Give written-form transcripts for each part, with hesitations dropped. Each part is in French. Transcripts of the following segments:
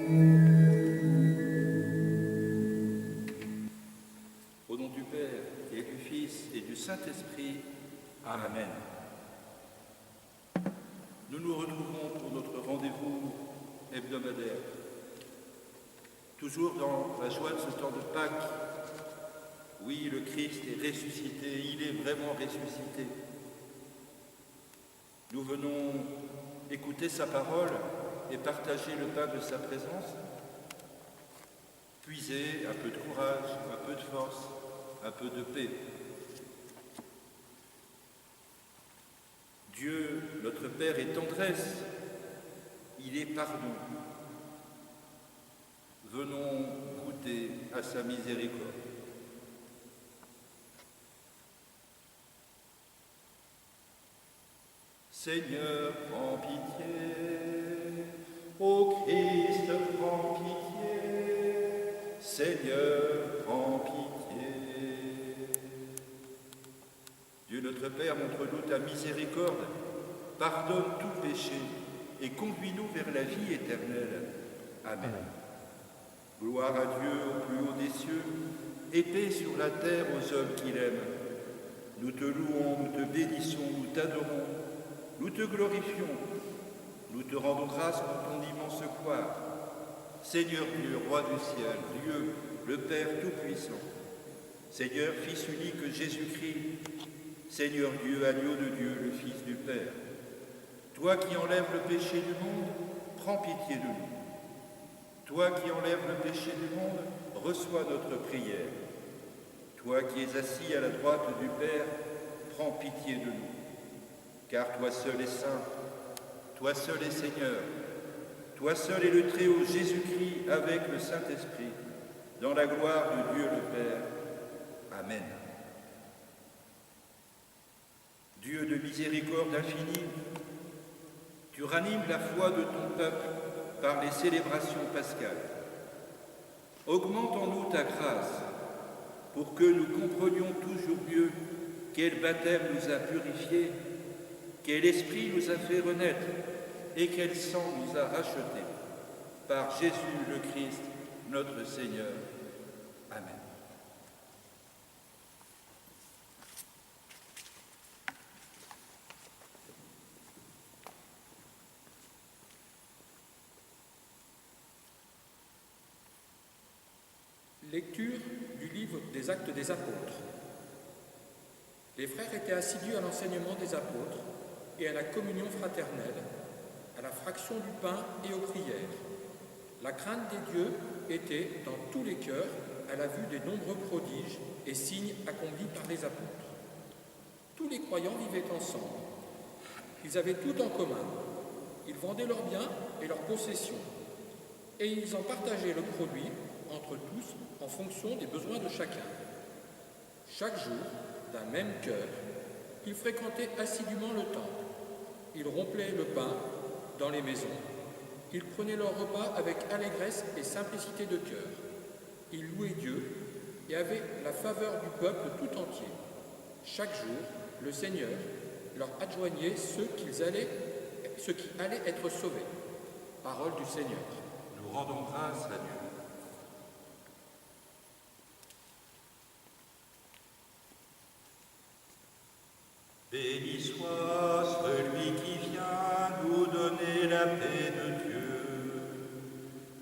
Au nom du Père et du Fils et du Saint-Esprit, Amen. Nous nous retrouvons pour notre rendez-vous hebdomadaire. Toujours dans la joie de ce temps de Pâques. Oui, le Christ est ressuscité, il est vraiment ressuscité. Nous venons écouter sa parole et partager le pain de sa présence, puiser un peu de courage, un peu de force, un peu de paix. Dieu, notre Père, est tendresse, il est pardon. Venons goûter à sa miséricorde. Seigneur, prends pitié. Ô Christ, prends pitié. Seigneur, prends pitié. Dieu notre Père, montre-nous ta miséricorde, pardonne tout péché et conduis-nous vers la vie éternelle. Amen. Gloire à Dieu au plus haut des cieux, et paix sur la terre aux hommes qu'il aime. Nous te louons, nous te bénissons, nous t'adorons, nous te glorifions, nous te rendons grâce pour ton immense gloire. Seigneur Dieu, roi du ciel, Dieu, le Père Tout-Puissant, Seigneur, Fils unique Jésus-Christ, Seigneur Dieu, agneau de Dieu, le Fils du Père, toi qui enlèves le péché du monde, prends pitié de nous. Toi qui enlèves le péché du monde, reçois notre prière. Toi qui es assis à la droite du Père, prends pitié de nous. Car toi seul es saint, toi seul es Seigneur, toi seul est le Très-Haut Jésus-Christ avec le Saint-Esprit, dans la gloire de Dieu le Père. Amen. Dieu de miséricorde infinie, tu ranimes la foi de ton peuple par les célébrations pascales. Augmente en nous ta grâce pour que nous comprenions toujours mieux quel baptême nous a purifiés, quel esprit nous a fait renaître et quel sang nous a rachetés. Par Jésus le Christ, notre Seigneur. Amen. Lecture du livre des Actes des Apôtres. Les frères étaient assidus à l'enseignement des apôtres et à la communion fraternelle, à la fraction du pain et aux prières. La crainte des dieux était dans tous les cœurs à la vue des nombreux prodiges et signes accomplis par les apôtres. Tous les croyants vivaient ensemble. Ils avaient tout en commun. Ils vendaient leurs biens et leurs possessions, et ils en partageaient le produit entre tous en fonction des besoins de chacun. Chaque jour, d'un même cœur, ils fréquentaient assidûment le temple. Ils rompaient le pain dans les maisons. Ils prenaient leur repas avec allégresse et simplicité de cœur. Ils louaient Dieu et avaient la faveur du peuple tout entier. Chaque jour, le Seigneur leur adjoignait ceux qui allaient être sauvés. Parole du Seigneur. Nous rendons grâce à Dieu. Béni soit celui qui vient nous donner la paix de Dieu.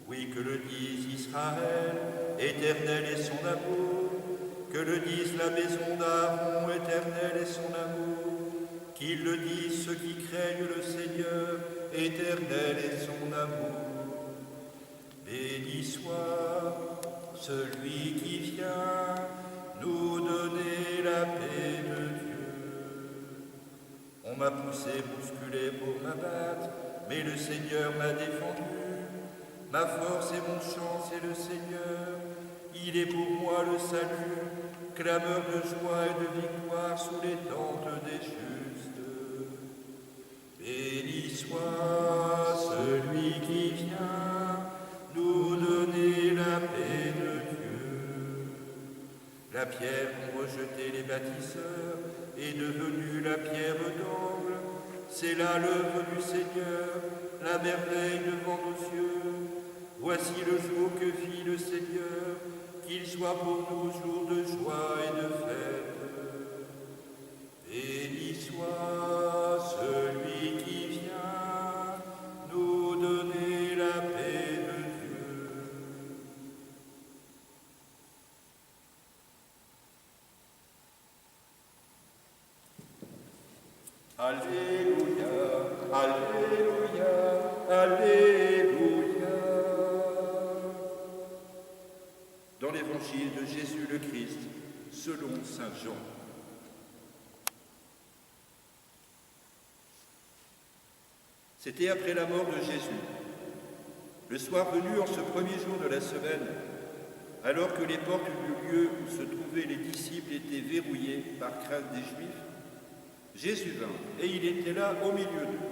Oui, que le dise Israël, éternel est son amour. Que le dise la maison d'Aaron, éternel est son amour. Qu'ils le disent ceux qui craignent le Seigneur, éternel est son amour. Béni soit celui qui vient nous donner la paix de Dieu. On m'a poussé, bousculé pour m'abattre, mais le Seigneur m'a défendu. Ma force et mon chant, c'est le Seigneur. Il est pour moi le salut, clameur de joie et de victoire sous les tentes des justes. Béni soit celui qui vient nous donner la paix de Dieu. La pierre qu'ont rejetée les bâtisseurs est devenue la pierre d'angle. C'est là l'œuvre du Seigneur, la merveille devant nos yeux. Voici le jour que fit le Seigneur, qu'il soit pour nous jour de joie et de fête. Béni soit celui qui vient nous donner la paix de Dieu. Alléluia, Alléluia, Alléluia. Dans l'évangile de Jésus le Christ, selon saint Jean. C'était après la mort de Jésus, le soir venu en ce premier jour de la semaine, alors que les portes du lieu où se trouvaient les disciples étaient verrouillées par crainte des Juifs, Jésus vint, et il était là au milieu d'eux.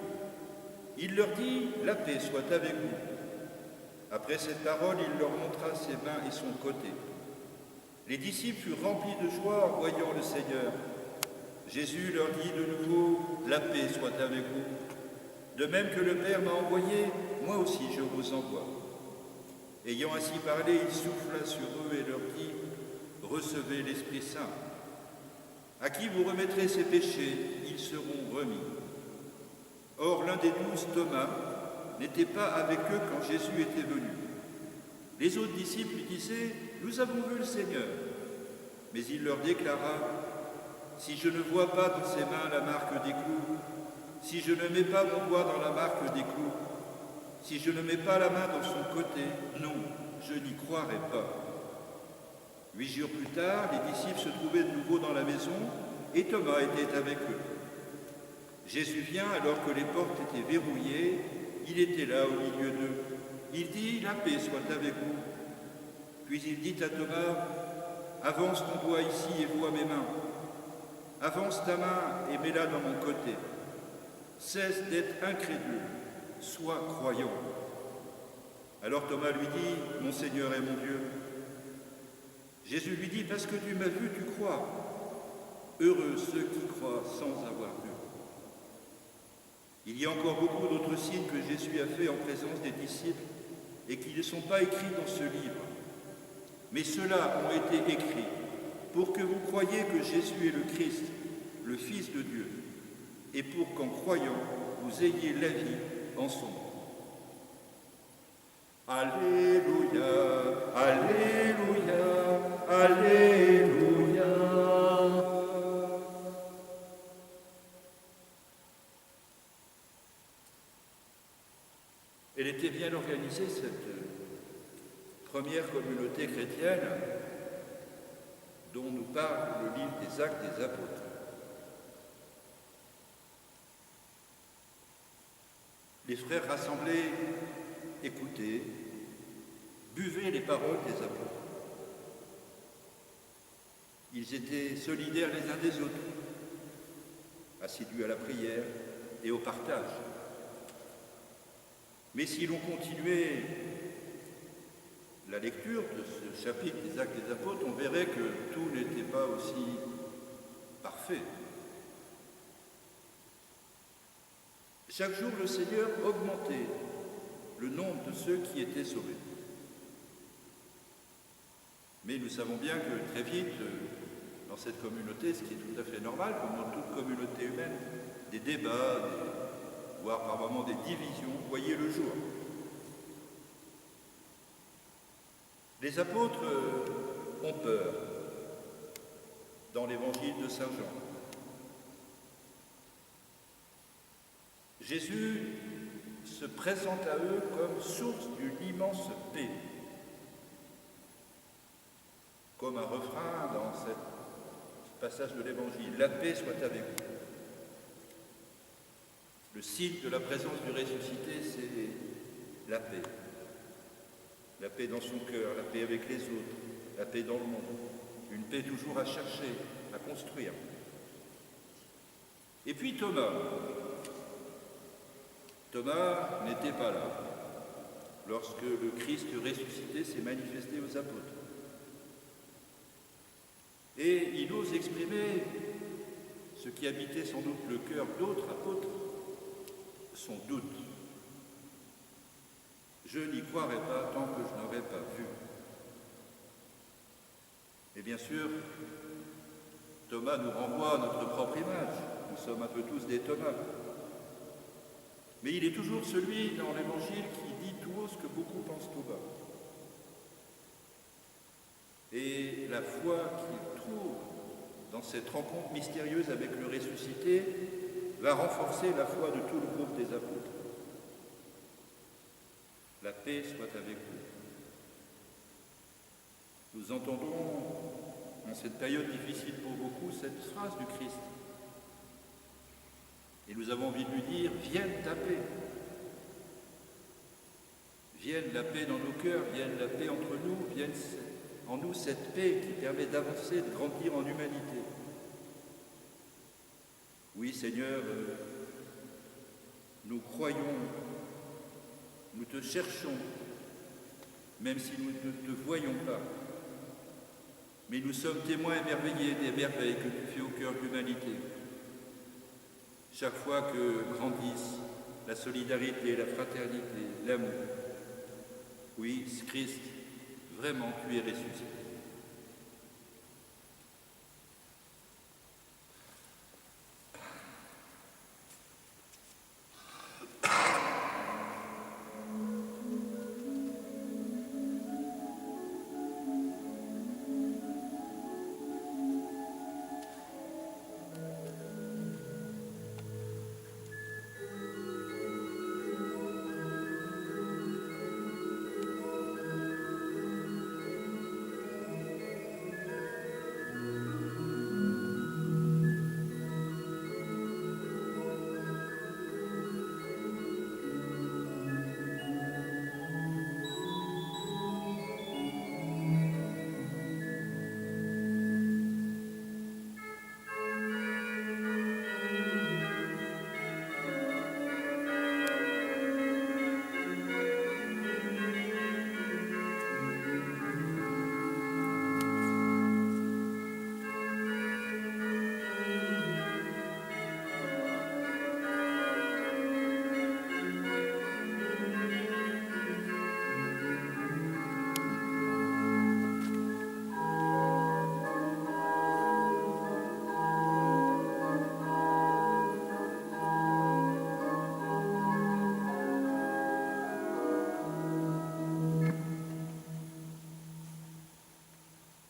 Il leur dit « La paix soit avec vous ». Après cette parole, il leur montra ses mains et son côté. Les disciples furent remplis de joie en voyant le Seigneur. Jésus leur dit de nouveau « La paix soit avec vous ». De même que le Père m'a envoyé, moi aussi je vous envoie. Ayant ainsi parlé, il souffla sur eux et leur dit « Recevez l'Esprit Saint. À qui vous remettrez ses péchés, ils seront remis. » Or, l'un des 12, Thomas, n'était pas avec eux quand Jésus était venu. Les autres disciples lui disaient « Nous avons vu le Seigneur. » Mais il leur déclara « Si je ne vois pas dans ses mains la marque des clous, si je ne mets pas mon doigt dans la marque des clous, si je ne mets pas la main dans son côté, non, je n'y croirai pas. » 8 jours plus tard, les disciples se trouvaient de nouveau dans la maison et Thomas était avec eux. Jésus vient alors que les portes étaient verrouillées, il était là au milieu d'eux. Il dit « La paix soit avec vous. » Puis il dit à Thomas « Avance ton doigt ici et vois mes mains. Avance ta main et mets-la dans mon côté. Cesse d'être incrédule, sois croyant. » Alors Thomas lui dit « Mon Seigneur et mon Dieu. » Jésus lui dit « Parce que tu m'as vu, tu crois. Heureux ceux qui croient sans avoir vu. » Il y a encore beaucoup d'autres signes que Jésus a faits en présence des disciples et qui ne sont pas écrits dans ce livre. Mais ceux-là ont été écrits pour que vous croyiez que Jésus est le Christ, le Fils de Dieu, et pour qu'en croyant, vous ayez la vie en son nom. Alléluia, Alléluia, Alléluia. Elle était bien organisée, cette première communauté chrétienne dont nous parle le livre des Actes des Apôtres. Les frères rassemblés écoutaient, buvaient les paroles des apôtres. Ils étaient solidaires les uns des autres, assidus à la prière et au partage. Mais si l'on continuait la lecture de ce chapitre des Actes des Apôtres, on verrait que tout n'était pas aussi parfait. Chaque jour, le Seigneur augmentait le nombre de ceux qui étaient sauvés. Mais nous savons bien que très vite, dans cette communauté, ce qui est tout à fait normal, comme dans toute communauté humaine, des débats, voire par moments des divisions, voyaient le jour. Les apôtres ont peur dans l'évangile de saint Jean. Jésus se présente à eux comme source d'une immense paix. Comme un refrain dans ce passage de l'Évangile, « La paix soit avec vous ». Le signe de la présence du ressuscité, c'est la paix. La paix dans son cœur, la paix avec les autres, la paix dans le monde. Une paix toujours à chercher, à construire. Et puis Thomas n'était pas là lorsque le Christ ressuscité s'est manifesté aux apôtres. Et il ose exprimer ce qui habitait sans doute le cœur d'autres apôtres, son doute. Je n'y croirai pas tant que je n'aurai pas vu. Et bien sûr, Thomas nous renvoie à notre propre image. Nous sommes un peu tous des Thomas. Mais il est toujours celui dans l'Évangile qui dit tout haut ce que beaucoup pensent tout bas. Et la foi qu'il trouve dans cette rencontre mystérieuse avec le ressuscité va renforcer la foi de tout le groupe des apôtres. La paix soit avec vous. Nous entendons en cette période difficile pour beaucoup cette phrase du Christ. Et nous avons envie de lui dire, vienne ta paix. Vienne la paix dans nos cœurs, vienne la paix entre nous, vienne en nous cette paix qui permet d'avancer, de grandir en humanité. Oui, Seigneur, nous croyons, nous te cherchons, même si nous ne te voyons pas. Mais nous sommes témoins émerveillés des merveilles que tu fais au cœur de l'humanité. Chaque fois que grandissent la solidarité, la fraternité, l'amour. Oui, Christ, vraiment, tu es ressuscité.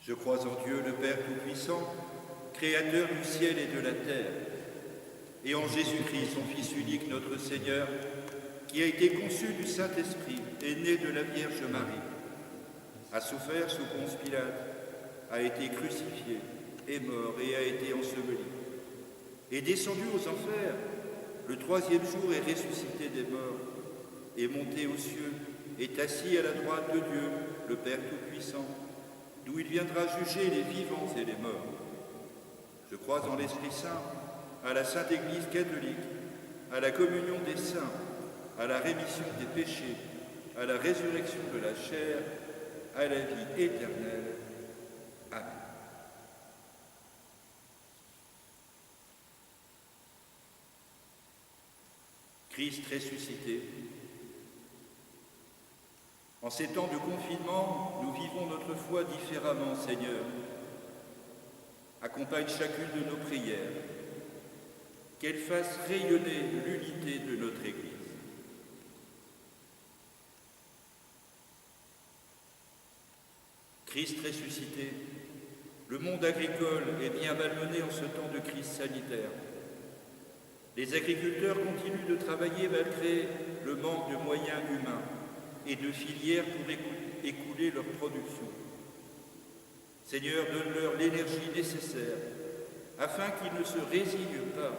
Je crois en Dieu, le Père Tout-Puissant, Créateur du ciel et de la terre, et en Jésus-Christ, son Fils unique, notre Seigneur, qui a été conçu du Saint-Esprit et né de la Vierge Marie, a souffert sous Ponce Pilate, a été crucifié, est mort et a été enseveli, est descendu aux enfers, le troisième jour est ressuscité des morts, est monté aux cieux, est assis à la droite de Dieu, le Père Tout-Puissant, d'où il viendra juger les vivants et les morts. Je crois en l'Esprit Saint, à la Sainte Église catholique, à la communion des saints, à la rémission des péchés, à la résurrection de la chair, à la vie éternelle. Amen. Christ ressuscité. En ces temps de confinement, nous vivons notre foi différemment, Seigneur. Accompagne chacune de nos prières, qu'elle fasse rayonner l'unité de notre Église. Christ ressuscité, le monde agricole est bien malmené en ce temps de crise sanitaire. Les agriculteurs continuent de travailler malgré le manque de moyens humains et de filières pour écouler leur production. Seigneur, donne-leur l'énergie nécessaire afin qu'ils ne se résignent pas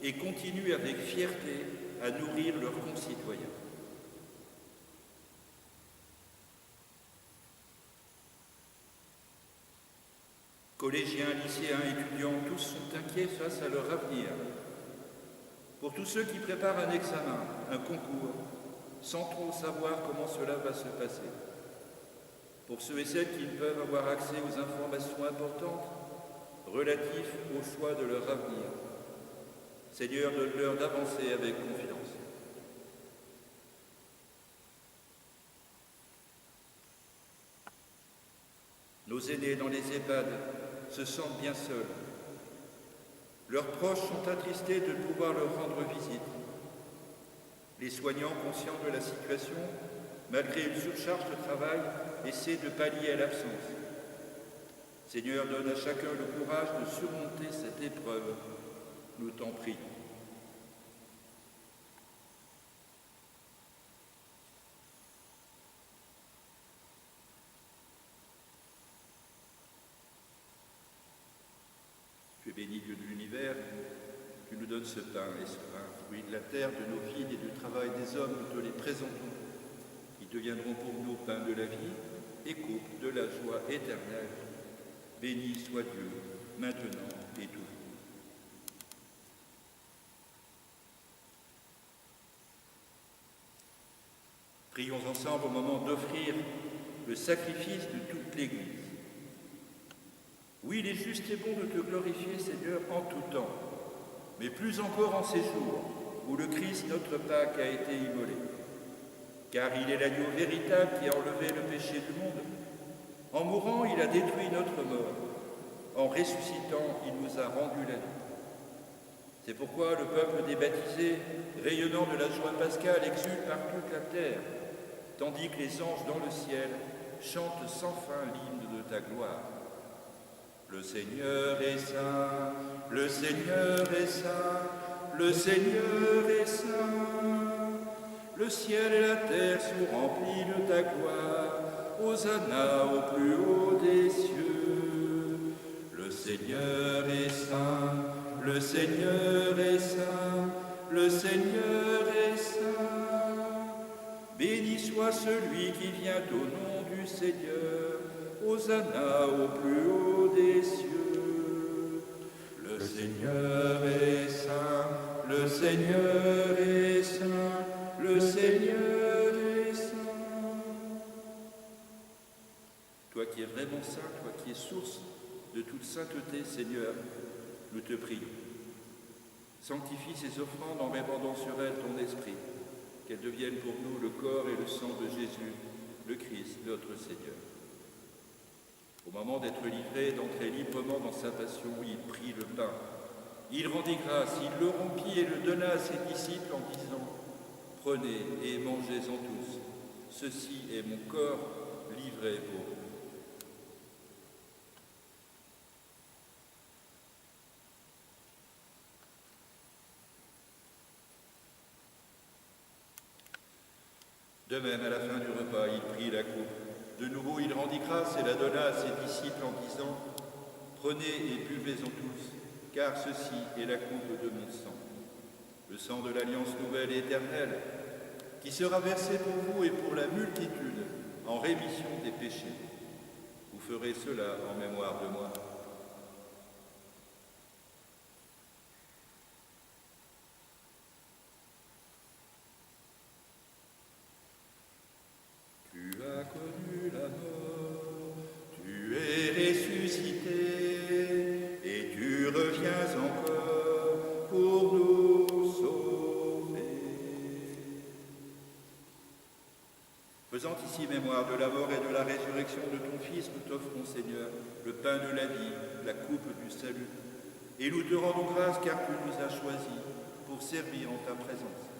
et continuent avec fierté à nourrir leurs concitoyens. Collégiens, lycéens, étudiants, tous sont inquiets face à leur avenir. Pour tous ceux qui préparent un examen, un concours, sans trop savoir comment cela va se passer. Pour ceux et celles qui ne peuvent avoir accès aux informations importantes relatives au choix de leur avenir. Seigneur, donne-leur d'avancer avec confiance. Nos aînés dans les EHPAD se sentent bien seuls. Leurs proches sont attristés de ne pouvoir leur rendre visite. Les soignants, conscients de la situation, malgré une surcharge de travail, essaient de pallier à l'absence. Seigneur, donne à chacun le courage de surmonter cette épreuve. Nous t'en prions. Tu es béni, Dieu de l'univers, tu nous donnes ce pain et ce vin, fruit de la terre, de nos vies et du travail des hommes, nous te les présentons, qui deviendront pour nous pain de la vie et coupe de la joie éternelle. Béni soit Dieu, maintenant et toujours. Prions ensemble au moment d'offrir le sacrifice de toute l'Église. Oui, il est juste et bon de te glorifier, Seigneur, en tout temps, mais plus encore en ces jours où le Christ, notre Pâque, a été immolé. Car il est l'agneau véritable qui a enlevé le péché du monde. En mourant, il a détruit notre mort. En ressuscitant, il nous a rendu la vie. C'est pourquoi le peuple des baptisés, rayonnant de la joie pascale, exulte par toute la terre, tandis que les anges dans le ciel chantent sans fin l'hymne de ta gloire. Le Seigneur est saint, le Seigneur est saint, le Seigneur est saint. Le ciel et la terre sont remplis de ta gloire. Hosanna au plus haut des cieux. Le Seigneur est saint, le Seigneur est saint, le Seigneur est saint. Béni soit celui qui vient au nom du Seigneur. Hosanna au plus haut des cieux. Le Seigneur est saint, le Seigneur est saint, le Seigneur est saint. Toi qui es vraiment saint, toi qui es source de toute sainteté, Seigneur, nous te prions. Sanctifie ces offrandes en répandant sur elles ton esprit, qu'elles deviennent pour nous le corps et le sang de Jésus, le Christ, notre Seigneur. Au moment d'être livré, d'entrer librement dans sa passion, il prit le pain. Il rendit grâce, il le rompit et le donna à ses disciples en disant « Prenez et mangez-en tous, ceci est mon corps livré pour vous. » De même, à la fin du repas, il prit la coupe. De nouveau, il rendit grâce et la donna à ses disciples en disant « Prenez et buvez-en tous, car ceci est la coupe de mon sang, le sang de l'alliance nouvelle et éternelle, qui sera versé pour vous et pour la multitude en rémission des péchés. Vous ferez cela en mémoire de moi. » Tu as connu la mort, tu es ressuscité, et tu reviens encore pour nous sauver. Faisant ici mémoire de la mort et de la résurrection de ton Fils, nous t'offrons, Seigneur, le pain de la vie, la coupe du salut, et nous te rendons grâce car tu nous as choisis pour servir en ta présence.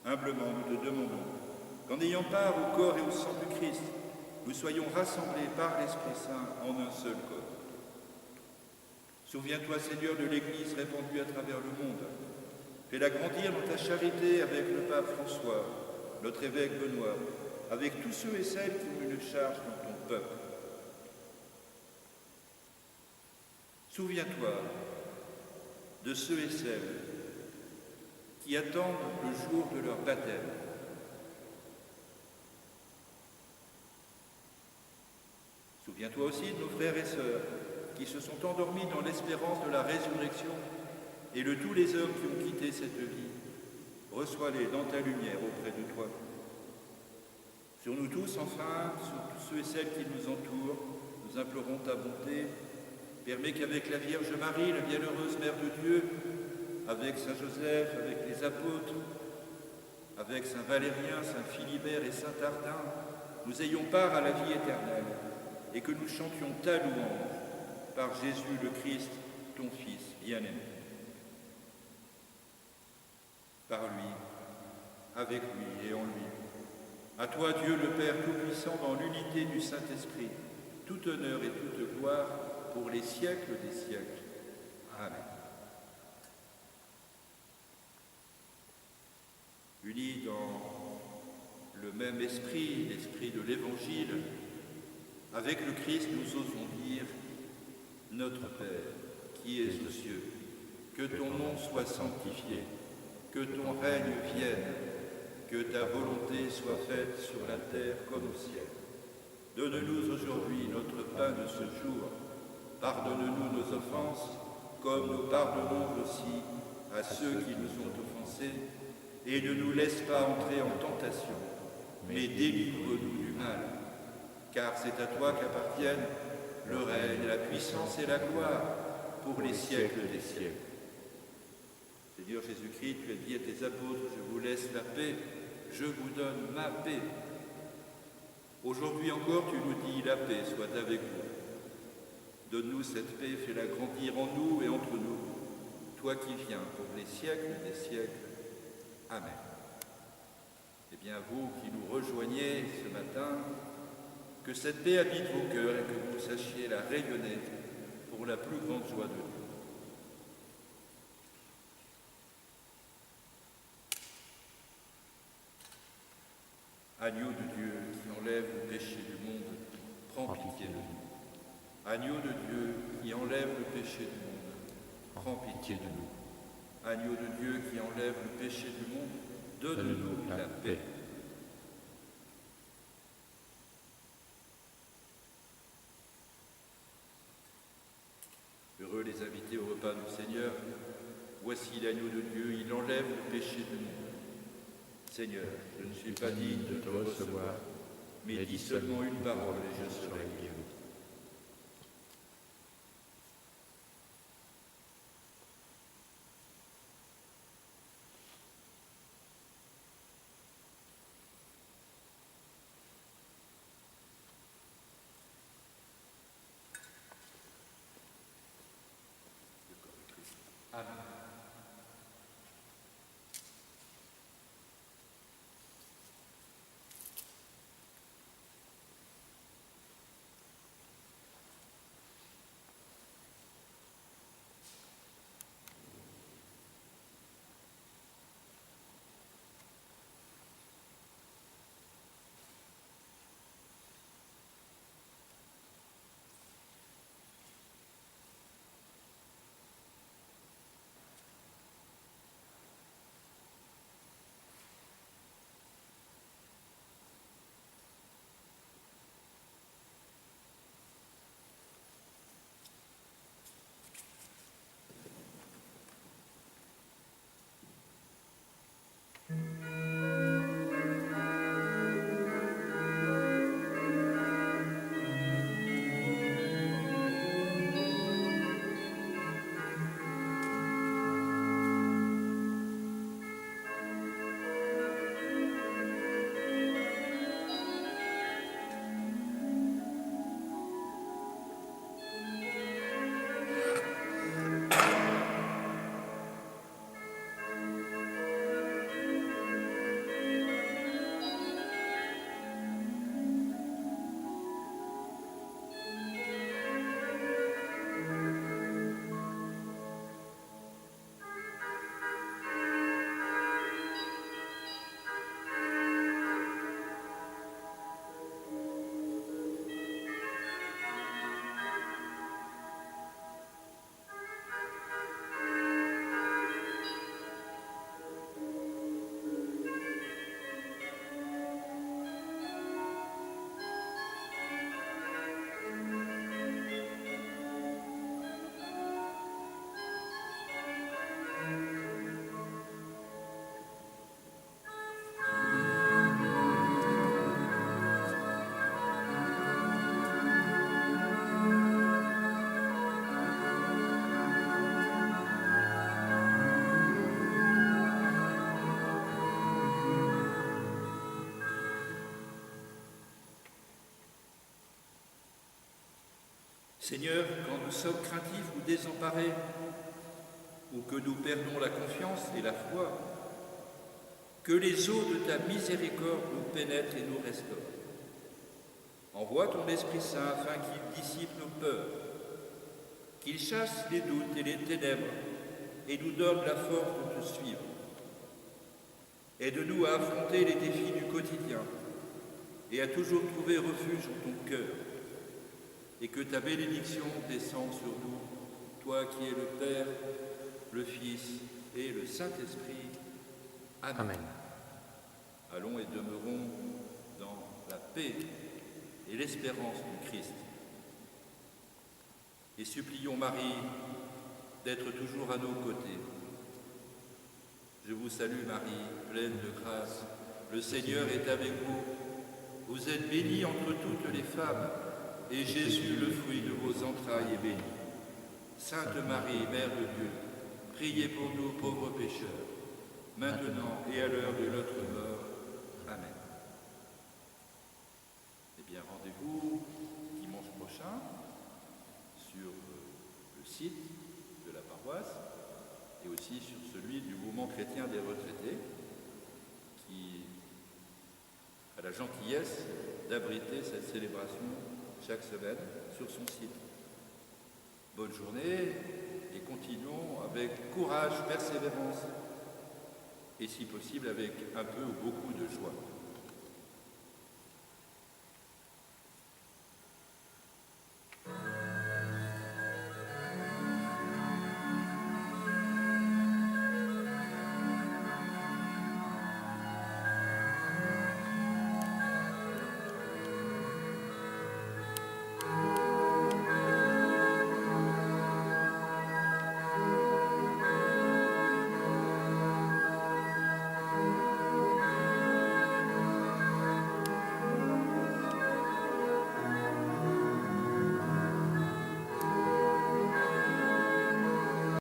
Humblement, nous te demandons qu'en ayant part au corps et au sang du Christ, nous soyons rassemblés par l'Esprit Saint en un seul corps. Souviens-toi, Seigneur, de l'Église répandue à travers le monde. Fais-la grandir dans ta charité avec le pape François, notre évêque Benoît, avec tous ceux et celles qui ont une charge dans ton peuple. Souviens-toi de ceux et celles qui attendent le jour de leur baptême. Souviens-toi aussi de nos frères et sœurs qui se sont endormis dans l'espérance de la résurrection et de tous les hommes qui ont quitté cette vie. Reçois-les dans ta lumière auprès de toi. Sur nous tous, enfin, sur tous ceux et celles qui nous entourent, nous implorons ta bonté. Permets qu'avec la Vierge Marie, la bienheureuse Mère de Dieu, avec Saint Joseph, avec les apôtres, avec Saint Valérien, Saint Philibert et Saint Ardin, nous ayons part à la vie éternelle et que nous chantions ta louange par Jésus le Christ, ton Fils bien-aimé. Par lui, avec lui et en lui. À toi, Dieu le Père Tout-Puissant, dans l'unité du Saint-Esprit, tout honneur et toute gloire pour les siècles des siècles. Amen. Unis dans le même esprit, l'esprit de l'Évangile, avec le Christ, nous osons dire « Notre Père, qui es aux cieux, que ton nom soit sanctifié, que ton règne vienne, que ta volonté soit faite sur la terre comme au ciel. Donne-nous aujourd'hui notre pain de ce jour. Pardonne-nous nos offenses, comme nous pardonnons aussi à ceux qui nous ont offensés, et ne nous laisse pas entrer en tentation, mais délivre-nous du mal. Car c'est à toi qu'appartiennent le règne, la puissance et la gloire pour les siècles des siècles. Seigneur Jésus-Christ, tu as dit à tes apôtres, je vous laisse la paix, je vous donne ma paix. Aujourd'hui encore, tu nous dis, la paix soit avec vous. Donne-nous cette paix, fais-la grandir en nous et entre nous, toi qui viens pour les siècles des siècles. Amen. Eh bien, vous qui nous rejoignez ce matin, que cette paix habite vos cœurs et que vous sachiez la rayonner pour la plus grande joie de Dieu. Agneau de Dieu qui enlève le péché du monde, prends pitié de nous. Agneau de Dieu qui enlève le péché du monde, prends pitié de nous. Agneau de Dieu qui enlève le péché du monde, donne-nous la paix. Heureux les invités au repas du Seigneur, voici l'agneau de Dieu, il enlève le péché du monde. Seigneur, je ne suis pas digne de te recevoir, mais dis seulement une parole et je serai guéri. Amen. Seigneur, quand nous sommes craintifs ou désemparés, ou que nous perdons la confiance et la foi, que les eaux de ta miséricorde nous pénètrent et nous restaurent. Envoie ton Esprit Saint afin qu'il dissipe nos peurs, qu'il chasse les doutes et les ténèbres et nous donne la force de te suivre. Aide-nous à affronter les défis du quotidien et à toujours trouver refuge en ton cœur, et que ta bénédiction descende sur nous, toi qui es le Père, le Fils et le Saint-Esprit. Amen. Amen. Allons et demeurons dans la paix et l'espérance du Christ. Et supplions Marie d'être toujours à nos côtés. Je vous salue Marie, pleine de grâce. Le Seigneur est avec vous. Vous êtes bénie entre toutes les femmes, et Jésus, le fruit de vos entrailles, est béni. Sainte Marie, Mère de Dieu, priez pour nous pauvres pécheurs, maintenant et à l'heure de notre mort. Amen. Eh bien, rendez-vous dimanche prochain sur le site de la paroisse et aussi sur celui du mouvement chrétien des retraités qui a la gentillesse d'abriter cette célébration chaque semaine sur son site. Bonne journée et continuons avec courage, persévérance et si possible avec un peu ou beaucoup de joie.